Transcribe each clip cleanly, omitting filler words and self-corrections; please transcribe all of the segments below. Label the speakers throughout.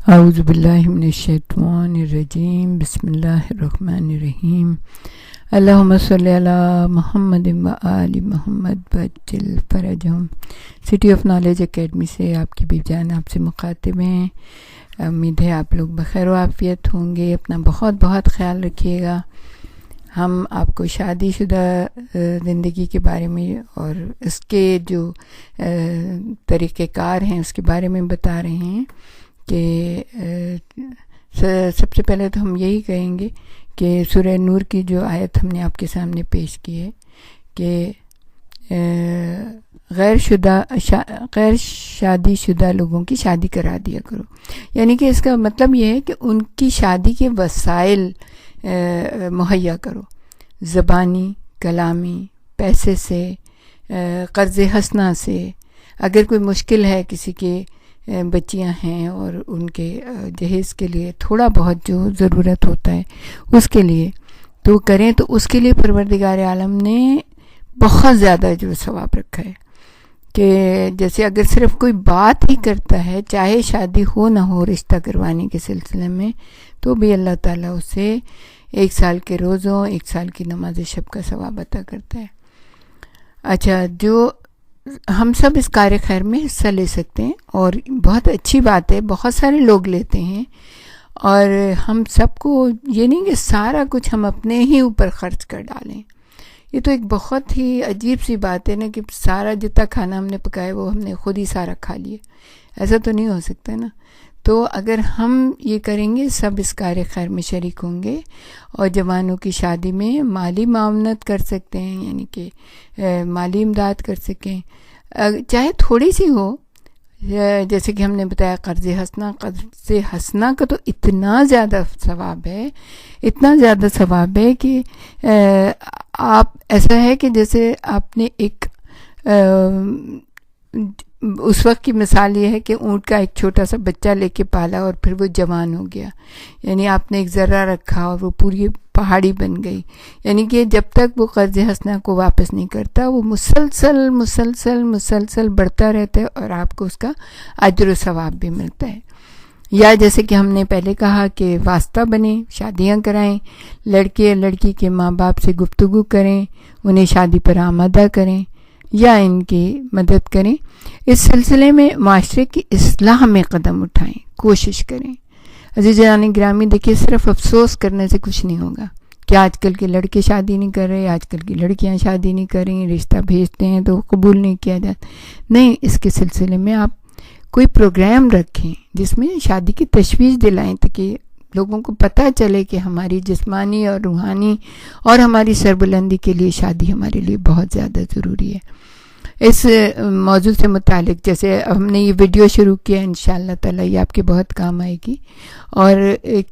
Speaker 1: اعوذ باللہ من الشیطان الرجیم بسم اللہ الرحمن الرحیم اللہم صلی علی محمد و آل محمد وعجل فرجہم۔ سٹی آف نالج اکیڈمی سے آپ کی بیوی جان آپ سے مخاطب ہیں۔ امید ہے آپ لوگ بخیر و عافیت ہوں گے۔ اپنا بہت بہت خیال رکھیے گا۔ ہم آپ کو شادی شدہ زندگی کے بارے میں اور اس کے جو طریقہ کار ہیں اس کے بارے میں بتا رہے ہیں کہ سب سے پہلے تو ہم یہی کہیں گے کہ سورہ نور کی جو آیت ہم نے آپ کے سامنے پیش کی ہے کہ غیر شادی شدہ لوگوں کی شادی کرا دیا کرو، یعنی کہ اس کا مطلب یہ ہے کہ ان کی شادی کے وسائل مہیا کرو، زبانی، کلامی، پیسے سے، قرض حسنہ سے۔ اگر کوئی مشکل ہے، کسی کے بچیاں ہیں اور ان کے جہیز کے لیے تھوڑا بہت جو ضرورت ہوتا ہے اس کے لیے تو کریں، تو اس کے لیے پروردگار عالم نے بہت زیادہ اجر و ثواب رکھا ہے کہ جیسے اگر صرف کوئی بات ہی کرتا ہے، چاہے شادی ہو نہ ہو، رشتہ کروانے کے سلسلے میں، تو بھی اللہ تعالیٰ اسے 1 سال کے روزوں، 1 سال کی نماز شب کا ثواب عطا کرتا ہے۔ اچھا، جو ہم سب اس کار خیر میں حصہ لے سکتے ہیں اور بہت اچھی بات ہے، بہت سارے لوگ لیتے ہیں، اور ہم سب کو یہ نہیں کہ سارا کچھ ہم اپنے ہی اوپر خرچ کر ڈالیں۔ یہ تو ایک بہت ہی عجیب سی بات ہے نا کہ سارا جتنا کھانا ہم نے پکایا وہ ہم نے خود ہی سارا کھا لیا، ایسا تو نہیں ہو سکتا نا۔ تو اگر ہم یہ کریں گے، سب اس کار خیر میں شریک ہوں گے اور جوانوں کی شادی میں مالی معاونت کر سکتے ہیں، یعنی کہ مالی امداد کر سکیں، چاہے تھوڑی سی ہو، جیسے کہ ہم نے بتایا قرض حسنہ کا تو اتنا زیادہ ثواب ہے، اتنا زیادہ ثواب ہے کہ آپ ایسا ہے کہ جیسے آپ نے ایک اس وقت کی مثال یہ ہے کہ اونٹ کا ایک چھوٹا سا بچہ لے کے پالا اور پھر وہ جوان ہو گیا، یعنی آپ نے ایک ذرہ رکھا اور وہ پوری پہاڑی بن گئی، یعنی کہ جب تک وہ قرض حسنہ کو واپس نہیں کرتا وہ مسلسل مسلسل مسلسل بڑھتا رہتا ہے اور آپ کو اس کا اجر و ثواب بھی ملتا ہے۔ یا جیسے کہ ہم نے پہلے کہا کہ واسطہ بنیں، شادیاں کرائیں، لڑکے اور لڑکی کے ماں باپ سے گفتگو کریں، انہیں شادی پر آمادہ کریں یا ان کی مدد کریں، اس سلسلے میں معاشرے کی اصلاح میں قدم اٹھائیں، کوشش کریں۔ عزیزان گرامی، دیکھیے صرف افسوس کرنے سے کچھ نہیں ہوگا کہ آج کل کے لڑکے شادی نہیں کر رہے، آج کل کی لڑکیاں شادی نہیں کر رہی، رشتہ بھیجتے ہیں تو قبول نہیں کیا جاتا۔ نہیں، اس کے سلسلے میں آپ کوئی پروگرام رکھیں جس میں شادی کی تشویش دلائیں تاکہ لوگوں کو پتہ چلے کہ ہماری جسمانی اور روحانی اور ہماری سربلندی کے لیے شادی ہمارے لیے بہت زیادہ ضروری ہے۔ اس موضوع سے متعلق جیسے ہم نے یہ ویڈیو شروع کیا، انشاءاللہ تعالیٰ یہ آپ کے بہت کام آئے گی، اور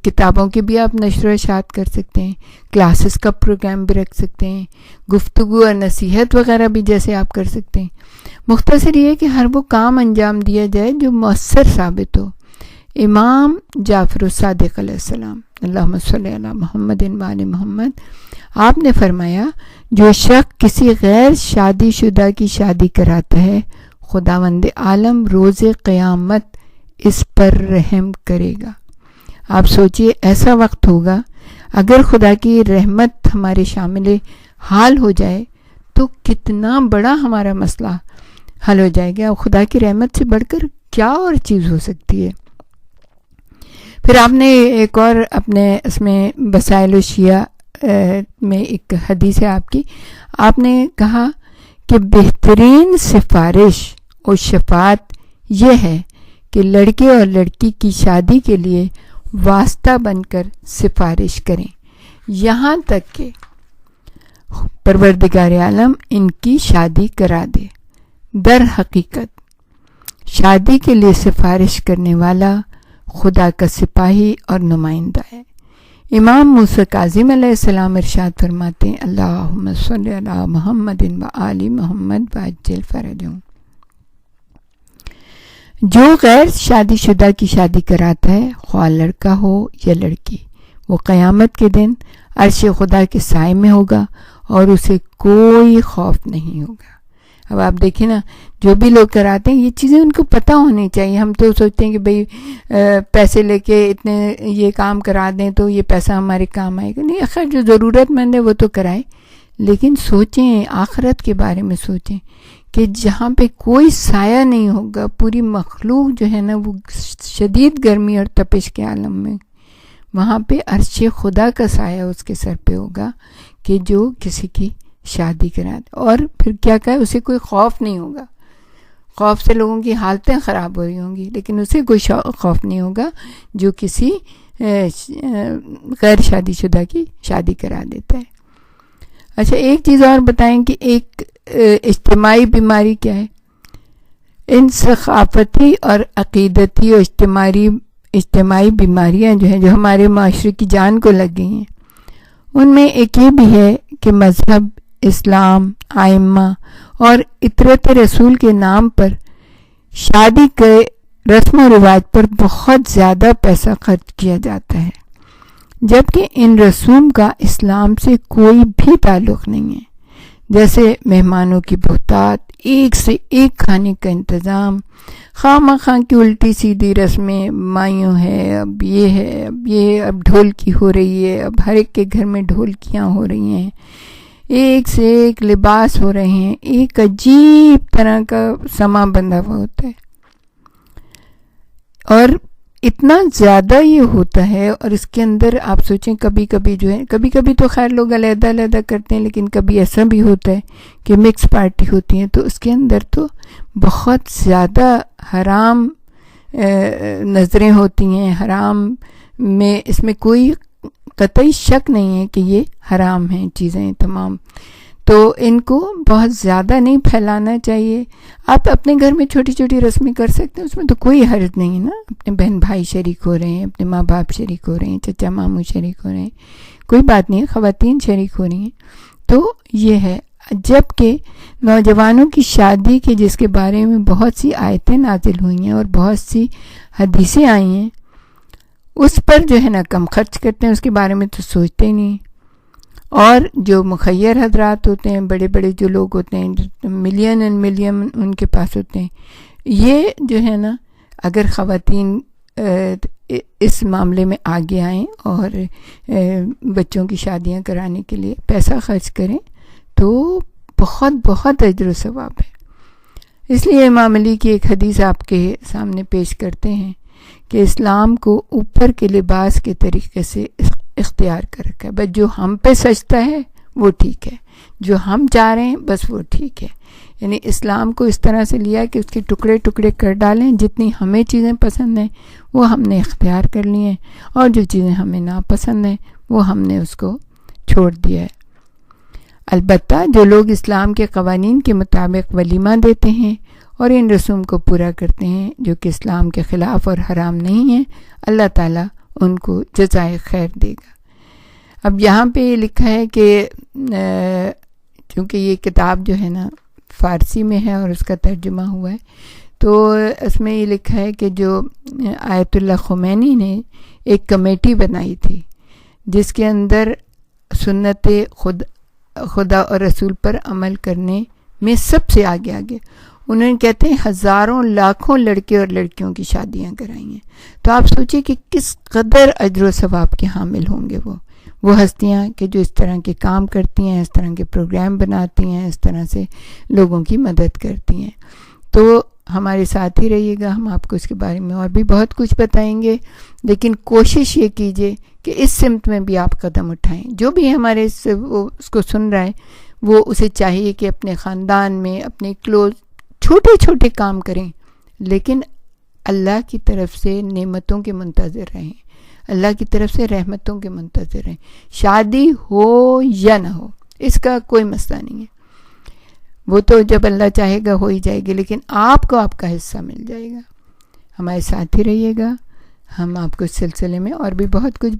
Speaker 1: کتابوں کی بھی آپ نشر و اشاعت کر سکتے ہیں، کلاسز کا پروگرام بھی رکھ سکتے ہیں، گفتگو اور نصیحت وغیرہ بھی جیسے آپ کر سکتے ہیں۔ مختصر یہ ہے کہ ہر وہ کام انجام دیا جائے جو مؤثر ثابت ہو۔ امام جعفر الصادق علیہ السلام، اللہم صلی علی محمد و آل محمد، آپ نے فرمایا جو شخص کسی غیر شادی شدہ کی شادی کراتا ہے، خداوند عالم روز قیامت اس پر رحم کرے گا۔ آپ سوچئے ایسا وقت ہوگا اگر خدا کی رحمت ہمارے شامل حال ہو جائے تو کتنا بڑا ہمارا مسئلہ حل ہو جائے گا۔ خدا کی رحمت سے بڑھ کر کیا اور چیز ہو سکتی ہے۔ پھر آپ نے ایک اور اپنے اس میں وسائل الشیعہ میں ایک حدیث ہے آپ کی، آپ نے کہا کہ بہترین سفارش اور شفاعت یہ ہے کہ لڑکے اور لڑکی کی شادی کے لیے واسطہ بن کر سفارش کریں، یہاں تک کہ پروردگار عالم ان کی شادی کرا دے۔ در حقیقت شادی کے لیے سفارش کرنے والا خدا کا سپاہی اور نمائندہ ہے۔ امام موسیٰ کاظم علیہ السلام ارشاد فرماتے ہیں، اللہم صلی علی محمد و آل محمد وعجل فرجہم۔ جو غیر شادی شدہ کی شادی کراتا ہے، خواہ لڑکا ہو یا لڑکی، وہ قیامت کے دن عرش خدا کے سائے میں ہوگا اور اسے کوئی خوف نہیں ہوگا۔ اب آپ دیکھیں نا، جو بھی لوگ کراتے ہیں یہ چیزیں ان کو پتہ ہونی چاہیے. ہم تو سوچتے ہیں کہ بھئی پیسے لے کے اتنے یہ کام کرا دیں تو یہ پیسہ ہمارے کام آئے گا. نہیں، آخر جو ضرورت مند ہے وہ تو کرائیں، لیکن سوچیں آخرت کے بارے میں سوچیں کہ جہاں پہ کوئی سایہ نہیں ہوگا، پوری مخلوق جو ہے نا وہ شدید گرمی اور تپش کے عالم میں، وہاں پہ عرش خدا کا سایہ اس کے سر پہ ہوگا کہ جو کسی کی شادی کرا دے. اور پھر کیا کہے، اسے کوئی خوف نہیں ہوگا. خوف سے لوگوں کی حالتیں خراب ہو رہی ہوں گی، لیکن اسے کوئی خوف نہیں ہوگا جو کسی غیر شادی شدہ کی شادی کرا دیتا ہے. اچھا، ایک چیز اور بتائیں کہ ایک اجتماعی بیماری کیا ہے. ان ثقافتی اور عقیدتی اور اجتماعی بیماریاں جو ہیں، جو ہمارے معاشرے کی جان کو لگ گئی ہیں، ان میں ایک یہ بھی ہے کہ مذہب، اسلام، ائمہ اور اطرت رسول کے نام پر شادی کے رسم و رواج پر بہت زیادہ پیسہ خرچ کیا جاتا ہے، جبکہ ان رسوم کا اسلام سے کوئی بھی تعلق نہیں ہے. جیسے مہمانوں کی بہتات، ایک سے ایک کھانے کا انتظام، خواہ مخواہ کی الٹی سیدھی رسمیں، مایوں ہے، اب یہ ہے، اب ڈھولکی ہو رہی ہے، اب ہر ایک کے گھر میں ڈھولکیاں ہو رہی ہیں، ایک سے ایک لباس ہو رہے ہیں، ایک عجیب طرح کا سما بندھا ہوا ہوتا ہے. اور اتنا زیادہ یہ ہوتا ہے، اور اس کے اندر آپ سوچیں کبھی کبھی تو خیر لوگ علیحدہ کرتے ہیں، لیکن کبھی ایسا بھی ہوتا ہے کہ مکس پارٹی ہوتی ہے، تو اس کے اندر تو بہت زیادہ حرام نظریں ہوتی ہیں. حرام میں اس میں کوئی قطعی شک نہیں ہے کہ یہ حرام ہیں چیزیں تمام. تو ان کو بہت زیادہ نہیں پھیلانا چاہیے. آپ اپنے گھر میں چھوٹی چھوٹی رسمیں کر سکتے ہیں، اس میں تو کوئی حرج نہیں ہے نا. اپنے بہن بھائی شریک ہو رہے ہیں، اپنے ماں باپ شریک ہو رہے ہیں، چچا ماموں شریک ہو رہے ہیں، کوئی بات نہیں ہے. خواتین شریک ہو رہی ہیں تو یہ ہے. جبکہ نوجوانوں کی شادی کے جس کے بارے میں بہت سی آیتیں نازل ہوئی ہیں اور بہت سی حدیثیں آئی ہیں، اس پر جو ہے نا کم خرچ کرتے ہیں، اس کے بارے میں تو سوچتے ہی نہیں. اور جو مخیر حضرات ہوتے ہیں، بڑے بڑے جو لوگ ہوتے ہیں، ملین ان کے پاس ہوتے ہیں، یہ جو ہے نا اگر خواتین اس معاملے میں آگے آئیں اور بچوں کی شادیاں کرانے کے لیے پیسہ خرچ کریں تو بہت بہت اجر و ثواب ہے. اس لیے امام علی کی ایک حدیث آپ کے سامنے پیش کرتے ہیں کہ اسلام کو اوپر کے لباس کے طریقے سے اختیار کر رکھا ہے. بس جو ہم پہ سجتا ہے وہ ٹھیک ہے، جو ہم چاہ رہے ہیں بس وہ ٹھیک ہے. یعنی اسلام کو اس طرح سے لیا کہ اس کے ٹکڑے ٹکڑے کر ڈالیں. جتنی ہمیں چیزیں پسند ہیں وہ ہم نے اختیار کر لی ہیں، اور جو چیزیں ہمیں ناپسند ہیں وہ ہم نے اس کو چھوڑ دیا ہے. البتہ جو لوگ اسلام کے قوانین کے مطابق ولیمہ دیتے ہیں اور ان رسوم کو پورا کرتے ہیں جو کہ اسلام کے خلاف اور حرام نہیں ہیں، اللہ تعالیٰ ان کو جزائے خیر دے گا. اب یہاں پہ یہ لکھا ہے کہ چونکہ یہ کتاب جو ہے نا فارسی میں ہے اور اس کا ترجمہ ہوا ہے، تو اس میں یہ لکھا ہے کہ جو آیت اللہ خمینی نے ایک کمیٹی بنائی تھی جس کے اندر سنت خدا اور رسول پر عمل کرنے میں سب سے آگے انہوں نے کہتے ہیں ہزاروں لاکھوں لڑکے اور لڑکیوں کی شادیاں کرائی ہیں. تو آپ سوچیں کہ کس قدر اجر و ثواب کے حامل ہوں گے وہ ہستیاں کہ جو اس طرح کے کام کرتی ہیں، اس طرح کے پروگرام بناتی ہیں، اس طرح سے لوگوں کی مدد کرتی ہیں. تو ہمارے ساتھ ہی رہیے گا، ہم آپ کو اس کے بارے میں اور بھی بہت کچھ بتائیں گے، لیکن کوشش یہ کیجئے کہ اس سمت میں بھی آپ قدم اٹھائیں. جو بھی ہمارے اس کو سن رہا ہے وہ اسے چاہیے کہ اپنے خاندان میں، اپنے کلوز چھوٹے چھوٹے کام کریں، لیکن اللہ کی طرف سے نعمتوں کے منتظر رہیں، اللہ کی طرف سے رحمتوں کے منتظر رہیں. شادی ہو یا نہ ہو اس کا کوئی مسئلہ نہیں ہے، وہ تو جب اللہ چاہے گا ہو ہی جائے گی، لیکن آپ کو آپ کا حصہ مل جائے گا. ہمارے ساتھ ہی رہیے گا، ہم آپ کو اس سلسلے میں اور بھی بہت کچھ